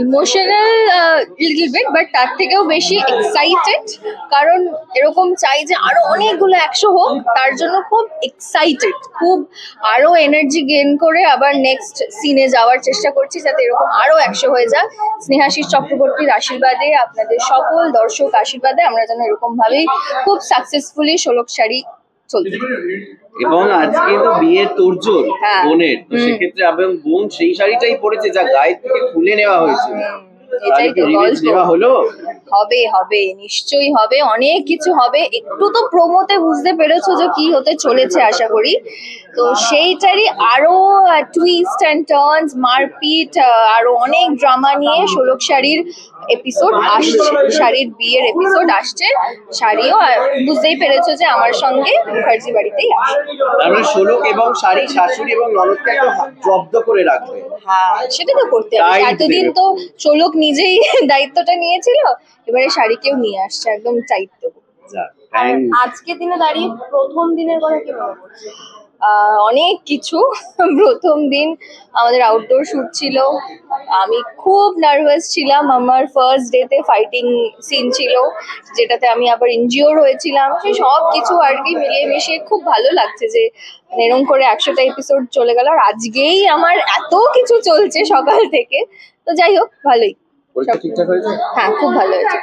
Emotional little bit, but তার থেকেও বেশি এক্সাইটেড, কারণ এরকম চাই যে আরো অনেকগুলো 100 হোক, তার জন্য খুব এক্সাইটেড, খুব আরো এনার্জি গেইন করে আবার নেক্সট সিনে যাওয়ার চেষ্টা করছি, যাতে এরকম আরো 100 হয়ে যায়। স্নেহাশিস চক্রবর্তীর আশীর্বাদে, আপনাদের সকল দর্শক আশীর্বাদে আমরা যেন এরকম ভাবেই খুব সাকসেসফুলি 16 শাড়ি চলতে। এবং আজকে তো বিয়ের তোড়জোড় বোনের, তো সেক্ষেত্রে এবং বোন সেই শাড়িটাই পরেছে যা গায়ে থেকে খুলে নেওয়া হয়েছে। এটাই তো গল্প। হলো হবে হবে নিশ্চয়ই হবে, অনেক কিছু হবে। একটু তো প্রোমোতে বুঝতে পেরেছো যে কি হতে চলেছে আশা করি, তো সেইটারই আরো টুইস্ট অ্যান্ড টার্নস, মারপিট, আরো অনেক ড্রামা নিয়ে 16 শাড়ির এপিসোড আসছে, শাড়ির বিয়ের এপিসোড আসছে। শাড়িও বুঝতেই পেরেছো যে আমার সঙ্গে মুখার্জি বাড়িতেই আসবে। আমরা 16 এবং শাড়ি শাশুড়ি এবং ননদকে একদম জব্দ করে রাখবে। হ্যাঁ, সেটা তো করতে হবে। এতদিন তো চোলক নিজেই দায়িত্বটা নিয়েছিল, এবারে শাড়িকেও নিয়ে আসছে একদম দায়িত্ব। আজকে দিনে দাঁড়িয়ে প্রথম দিনের কথা কি মনে পড়ছে? অনেক কিছু। প্রথম দিন আমাদের আউটডোর শুট ছিল, আমি খুব নার্ভাস ছিলাম। আমার ফার্স্ট ডেতে ফাইটিং সিন ছিল, যেটাতে আমি আবার ইনজিওর হয়েছিলাম। সেই সব কিছু আর কি মিলিয়ে মিশিয়ে খুব ভালো লাগছে যে এরকম করে 100টা এপিসোড চলে গেল, আর আজকেই আমার এত কিছু চলছে সকাল থেকে। তো যাই হোক, ভালোই। পরীক্ষা ঠিকঠাক হয়েছে? হ্যাঁ, খুব ভালো হয়েছে।